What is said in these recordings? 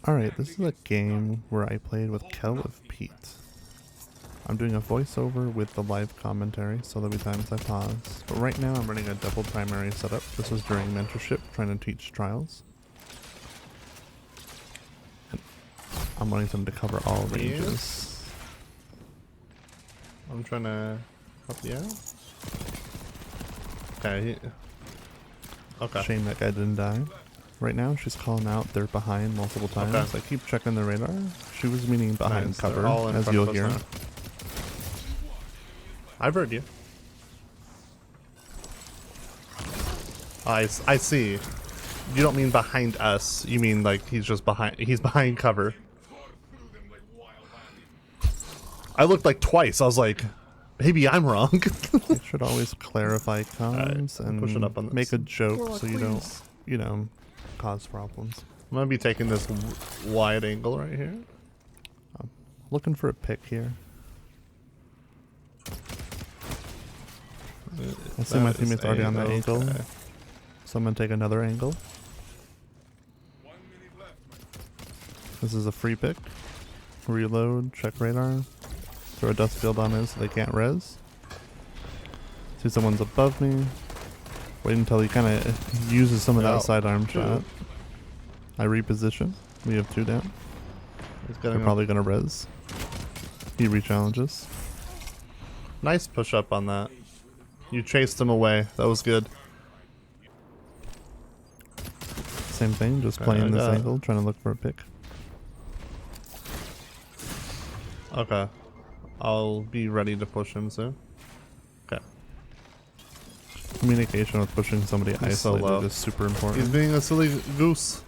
Alright, this is a game where I played with Kel of Pete. I'm doing a voiceover with the live commentary, so there'll be times I pause. But right now I'm running a double primary setup. This was during mentorship, trying to teach trials. And I'm wanting them to cover all ranges. I'm trying to help you out. Okay. Okay. Shame that guy didn't die. Right now she's calling out they're behind multiple times. Okay. I keep checking the radar. She was meaning behind Nice. cover, They're all in as front you'll of us hear. now. I've heard you. I see. You don't mean behind us. You mean like he's just behind. He's behind cover. I looked like twice. I was like, maybe I'm wrong. I should always clarify comms and pushing up on this. make a joke Warlock, so you don't, please. you know, cause problems. I'm gonna be taking this wide angle right here. I'm looking for a pick here. I see my teammate's already on that angle, so I'm gonna take another angle. This is a free pick. Reload, check radar, throw a dust field on it so they can't res. See someone's above me. Wait until he kind of uses some of that sidearm shot. I reposition. We have 2 down. They're probably gonna res. He re-challenges. Nice push up on that. You chased him away. That was good. Same thing, just playing this angle, trying to look for a pick. Okay. I'll be ready to push him soon. Okay. Communication with pushing somebody isolated low. is super important. He's being a silly goose.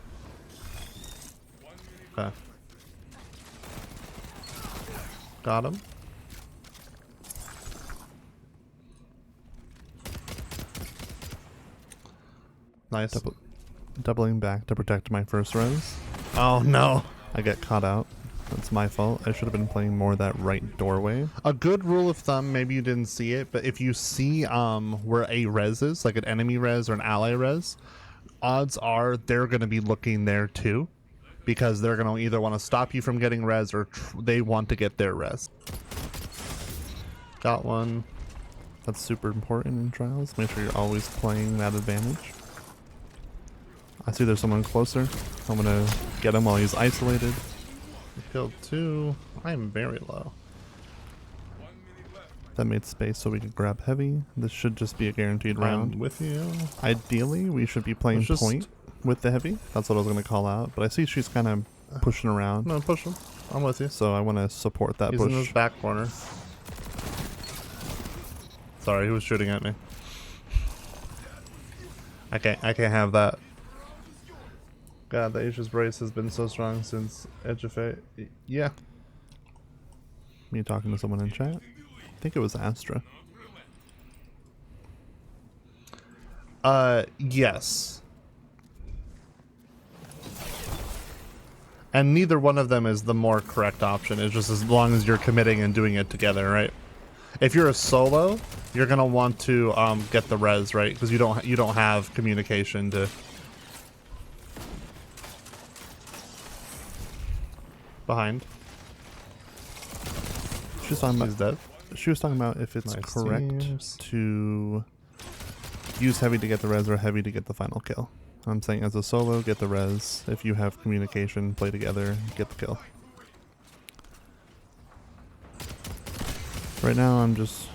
Okay. Got him. Nice. Doubling back to protect my first res. Oh no. I get caught out. That's my fault. I should have been playing more that right doorway. A good rule of thumb, maybe you didn't see it, but if you see where a res is, like an enemy res or an ally res, odds are they're going to be looking there too, because they're going to either want to stop you from getting res or they want to get their res. Got one. That's super important in trials. Make sure you're always playing that advantage. I see there's someone closer. I'm gonna get him while he's isolated. Killed 2. I'm very low. That made space so we could grab heavy. This should just be a guaranteed round. I'm with you. Ideally, we should be playing point with the heavy. That's what I was gonna call out. But I see she's kind of pushing around. No, push him. I'm with you. So I want to support that He's push. in his back corner. Sorry, he was shooting at me. I can't have that. God, the Asia's brace has been so strong since Edge of Fate. Yeah. Me talking to someone in chat. I think it was Astra. Yes. And neither one of them is the more correct option. It's just as long as you're committing and doing it together, right? If you're a solo, you're gonna want to get the res, right? Because you don't have communication to. Behind. She's talking He's dead. She was talking about if it's correct to use heavy to get the res or heavy to get the final kill. I'm saying as a solo, get the res. If you have communication, play together, get the kill. Right now I'm just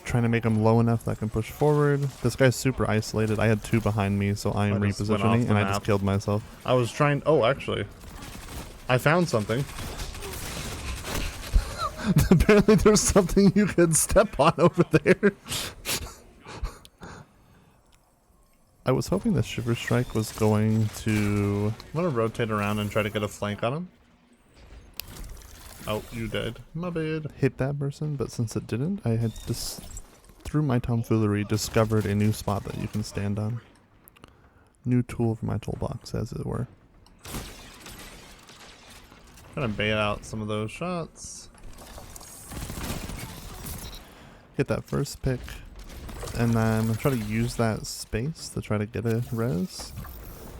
trying to make him low enough that I can push forward. This guy's super isolated. I had 2 behind me, so I am repositioning and I just killed myself. I was trying. Oh, actually. I found something. Apparently there's something you could step on over there. I was hoping the Shiver Strike was going to... I'm gonna rotate around and try to get a flank on him. Oh, you dead. My bad. hit that person, but since it didn't, I had just, through my tomfoolery, discovered a new spot that you can stand on. New tool for my toolbox, as it were. Trying to bait out some of those shots. Get that first pick, and then try to use that space to try to get a res.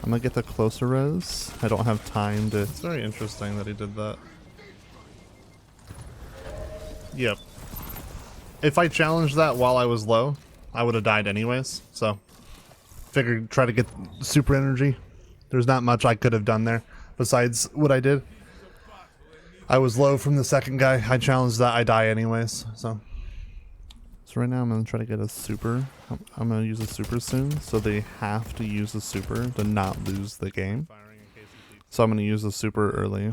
I'm gonna get the closer res. I don't have time to... It's very interesting that he did that. Yep. If I challenged that while I was low, I would have died anyways, so... Figured try to get super energy. There's not much I could have done there, besides what I did. I was low from the second guy. I challenged that, I die anyways, so... So right now I'm gonna try to get a super. I'm gonna use a super soon, so they have to use the super to not lose the game. So I'm gonna use the super early.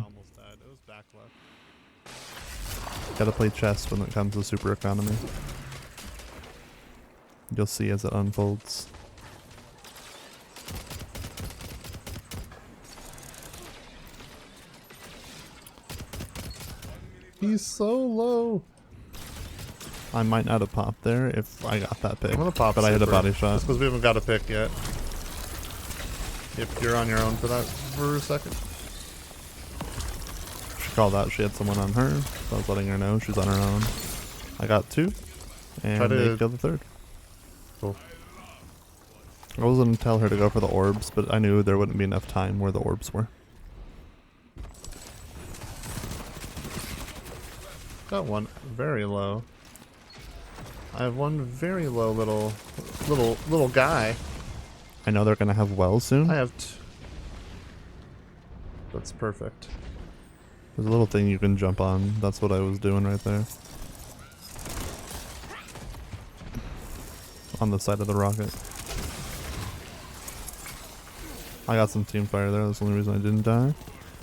Gotta play chess when it comes to super economy. You'll see as it unfolds. He's so low. I might not have popped there if I got that pick. I'm gonna pop, but I hit a body shot. Just because we haven't got a pick yet. If you're on your own for that for a second. She called out she had someone on her, so I was letting her know she's on her own. I got 2, and they killed the 3rd. Cool. I wasn't gonna tell her to go for the orbs, but I knew there wouldn't be enough time where the orbs were. Got one very low. I have one very low little guy. I know they're gonna have wells soon. I have that's perfect. There's a little thing you can jump on. That's what I was doing right there. On the side of the rocket. I got some team fire there. That's the only reason I didn't die.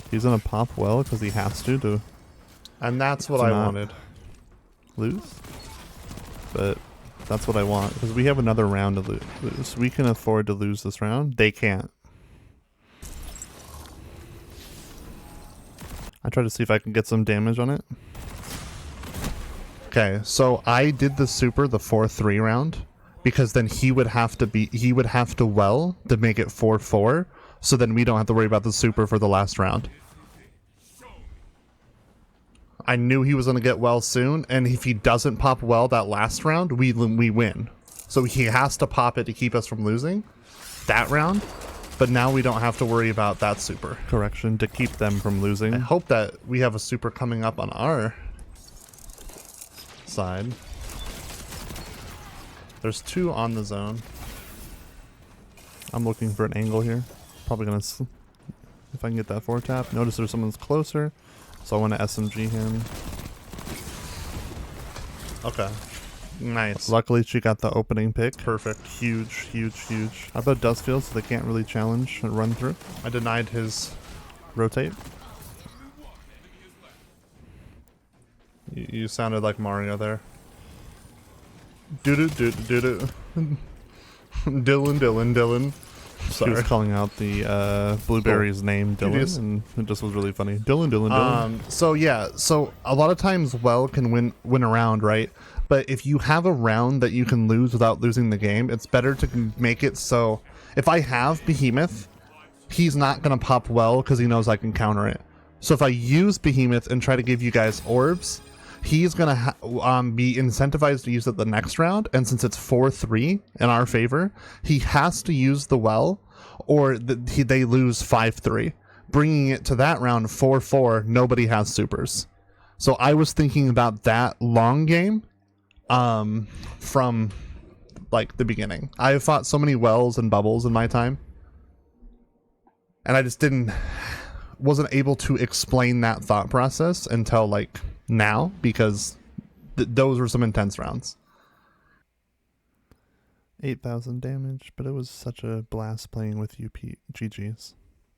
He's gonna pop well because he has to And that's what I wanted. Lose. But that's what I want because we have another round to lose. We can afford to lose this round. They can't. I try to see if I can get some damage on it. Okay, so I did the super the 4-3 round because then he would have to well to make it 4-4, so then we don't have to worry about the super for the last round. I knew he was going to get well soon, and if he doesn't pop well that last round, we win. So he has to pop it to keep us from losing that round, but now we don't have to worry about that super. Correction, to keep them from losing. I hope that we have a super coming up on our side. There's 2 on the zone. I'm looking for an angle here. Probably gonna, if I can get that 4-tap. Notice there's someone's closer, so I want to SMG him. Okay. Nice. Luckily, she got the opening pick. Perfect. Huge, huge, huge. How about Dustfield so they can't really challenge and run through? I denied his Rotate. You sounded like Mario there. Doo-doo-doo-doo-doo. Dylan. She was calling out the blueberry's name, Dylan, and it just was really funny. Dylan. So yeah, so a lot of times well can win a round, right? But if you have a round that you can lose without losing the game, it's better to make it so if I have Behemoth, he's not gonna pop well because he knows I can counter it. So if I use Behemoth and try to give you guys orbs, he's gonna be incentivized to use it the next round, and since it's 4-3 in our favor, he has to use the well, or they lose 5-3, bringing it to that round 4-4. Nobody has supers, so I was thinking about that long game, from like the beginning. I have fought so many wells and bubbles in my time, and I just wasn't able to explain that thought process until like now, because those were some intense rounds. 8,000 damage, but it was such a blast playing with you, GG's.